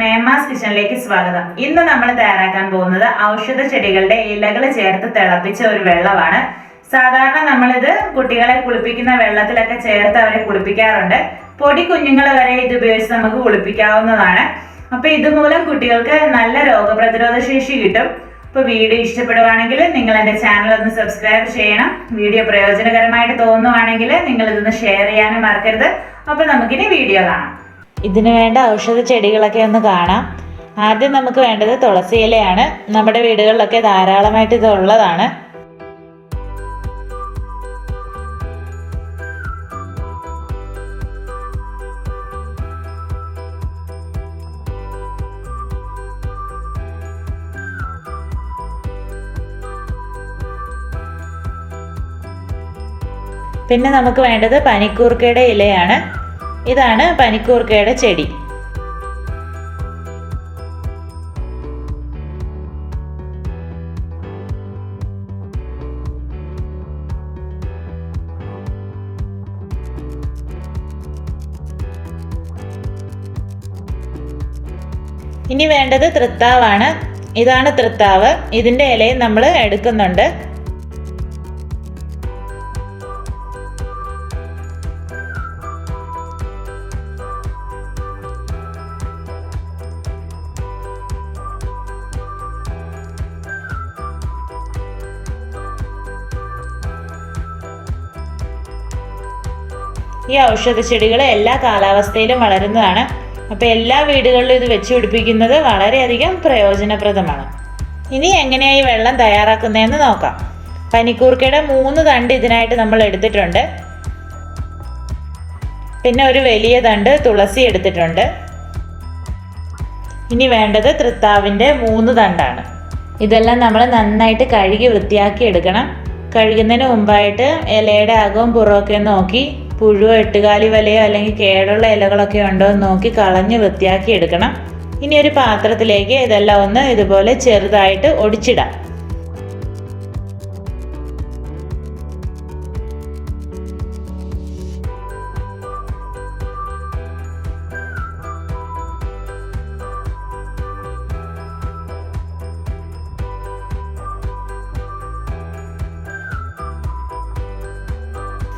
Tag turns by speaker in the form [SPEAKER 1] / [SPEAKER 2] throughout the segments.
[SPEAKER 1] മേമാസ് കിച്ചണിലേക്ക് സ്വാഗതം. ഇന്ന് നമ്മൾ തയ്യാറാക്കാൻ പോകുന്നത് ഔഷധ ചെടികളുടെ ഇലകൾ ചേർത്ത് തിളപ്പിച്ച ഒരു വെള്ളമാണ്. സാധാരണ നമ്മളിത് കുട്ടികളെ കുളിപ്പിക്കുന്ന വെള്ളത്തിലൊക്കെ ചേർത്ത് അവരെ കുളിപ്പിക്കാറുണ്ട്. പൊടി കുഞ്ഞുങ്ങൾ വരെ ഇത് ഉപയോഗിച്ച് നമുക്ക് കുളിപ്പിക്കാവുന്നതാണ്. അപ്പൊ ഇതുമൂലം കുട്ടികൾക്ക് നല്ല രോഗപ്രതിരോധ ശേഷി കിട്ടും. അപ്പോൾ വീഡിയോ ഇഷ്ടപ്പെടുവാണെങ്കിൽ നിങ്ങൾ എൻ്റെ ചാനൽ ഒന്ന് സബ്സ്ക്രൈബ് ചെയ്യണം. വീഡിയോ പ്രയോജനകരമായിട്ട് തോന്നുവാണെങ്കിൽ നിങ്ങൾ ഇതൊന്ന് ഷെയർ ചെയ്യാനും മറക്കരുത്. അപ്പോൾ നമുക്കിനി വീഡിയോ കാണാം. ഇതിനു വേണ്ട ഔഷധ ചെടികളൊക്കെ ഒന്ന് കാണാം. ആദ്യം നമുക്ക് വേണ്ടത് തുളസി ഇലയാണ്. നമ്മുടെ വീടുകളിലൊക്കെ ധാരാളമായിട്ട് ഇത് ഉള്ളതാണ്. പിന്നെ നമുക്ക് വേണ്ടത് പനിക്കൂർക്കയുടെ ഇലയാണ്. ഇതാണ് പനിക്കൂർക്കയുടെ ചെടി. ഇനി വേണ്ടത് തൃത്താവാണ്. ഇതാണ് തൃത്താവ്. ഇതിൻ്റെ ഇലയും നമ്മൾ എടുക്കുന്നുണ്ട്. ഈ ഔഷധ ചെടികൾ എല്ലാ കാലാവസ്ഥയിലും വളരുന്നതാണ്. അപ്പോൾ എല്ലാ വീടുകളിലും ഇത് വെച്ച് പിടിപ്പിക്കുന്നത് വളരെയധികം പ്രയോജനപ്രദമാണ്. ഇനി എങ്ങനെയാണ് ഈ വെള്ളം തയ്യാറാക്കുന്നതെന്ന് നോക്കാം. പനിക്കൂർക്കയുടെ 3 തണ്ട് ഇതിനായിട്ട് നമ്മൾ എടുത്തിട്ടുണ്ട്. പിന്നെ ഒരു വലിയ തണ്ട് തുളസി എടുത്തിട്ടുണ്ട്. ഇനി വേണ്ടത് തൃത്താവിൻ്റെ 3 തണ്ടാണ്. ഇതെല്ലാം നമ്മൾ നന്നായിട്ട് കഴുകി വൃത്തിയാക്കി എടുക്കണം. കഴുകുന്നതിന് മുമ്പായിട്ട് ഇലയുടെ അകവും പുറമൊക്കെ നോക്കി പുഴുവോ എട്ടുകാലി വലയോ അല്ലെങ്കിൽ കേടുള്ള ഇലകളൊക്കെ ഉണ്ടോ എന്ന് നോക്കി കളഞ്ഞ് വൃത്തിയാക്കി എടുക്കണം. ഇനി ഒരു പാത്രത്തിലേക്ക് ഇതെല്ലാം ഒന്ന് ഇതുപോലെ ചെറുതായിട്ട് ഒടിച്ചിടാം.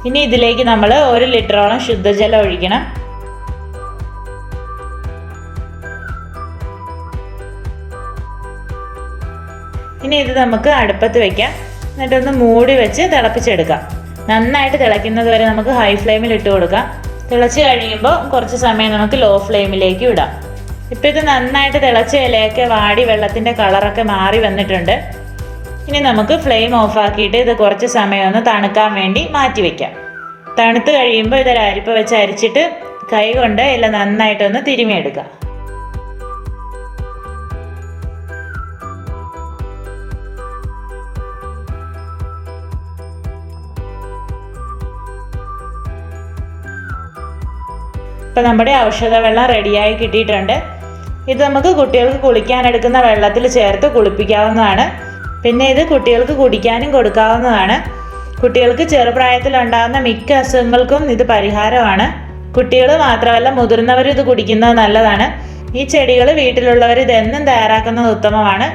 [SPEAKER 1] ഇനി ഇതിലേക്ക് നമ്മൾ 1 ലിറ്ററോളം ശുദ്ധജലം ഒഴിക്കണം. ഇനി ഇത് നമുക്ക് അടുപ്പത്ത് വെക്കാം. എന്നിട്ടൊന്ന് മൂടി വെച്ച് തിളപ്പിച്ചെടുക്കാം. നന്നായിട്ട് തിളയ്ക്കുന്നത് വരെ നമുക്ക് ഹൈ ഫ്ലെയിമിൽ ഇട്ട് കൊടുക്കാം. തിളച്ച് കഴിയുമ്പോൾ കുറച്ച് സമയം നമുക്ക് ലോ ഫ്ലെയിമിലേക്ക് ഇടാം. ഇപ്പോൾ ഇത് നന്നായിട്ട് തിളച്ച ഇലയൊക്കെ വാടി വെള്ളത്തിൻ്റെ കളറൊക്കെ മാറി വന്നിട്ടുണ്ട്. ഇനി നമുക്ക് ഫ്ലെയിം ഓഫാക്കിയിട്ട് ഇത് കുറച്ച് സമയം ഒന്ന് തണുക്കാൻ വേണ്ടി മാറ്റി വയ്ക്കാം. തണുത്ത് കഴിയുമ്പോൾ ഇതൊരു അരിപ്പ വെച്ച് അരിച്ചിട്ട് കൈ കൊണ്ട് ഇല നന്നായിട്ടൊന്ന് തിരുമിയെടുക്കാം. ഇപ്പം നമ്മുടെ ഔഷധ വെള്ളം റെഡിയായി കിട്ടിയിട്ടുണ്ട്. ഇത് നമുക്ക് കുട്ടികൾക്ക് കുളിക്കാനെടുക്കുന്ന വെള്ളത്തിൽ ചേർത്ത് കുളിപ്പിക്കാവുന്നതാണ്. പിന്നെ ഇത് കുട്ടികൾക്ക് കുടിക്കാനും കൊടുക്കാവുന്നതാണ്. കുട്ടികൾക്ക് ചെറുപ്രായത്തിലുണ്ടാകുന്ന മിക്ക അസുഖങ്ങൾക്കും ഇത് പരിഹാരമാണ്. കുട്ടികൾ മാത്രമല്ല മുതിർന്നവരും ഇത് കുടിക്കുന്നത് നല്ലതാണ്. ഈ ചെടികൾ വീട്ടിലുള്ളവർ ഇതെന്നും തയ്യാറാക്കുന്നത് ഉത്തമമാണ്.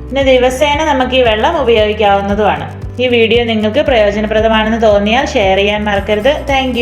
[SPEAKER 1] പിന്നെ ദിവസേന നമുക്ക് ഈ വെള്ളം ഉപയോഗിക്കാവുന്നതുമാണ്. ഈ വീഡിയോ നിങ്ങൾക്ക് പ്രയോജനപ്രദമാണെന്ന് തോന്നിയാൽ ഷെയർ ചെയ്യാൻ മറക്കരുത്. താങ്ക്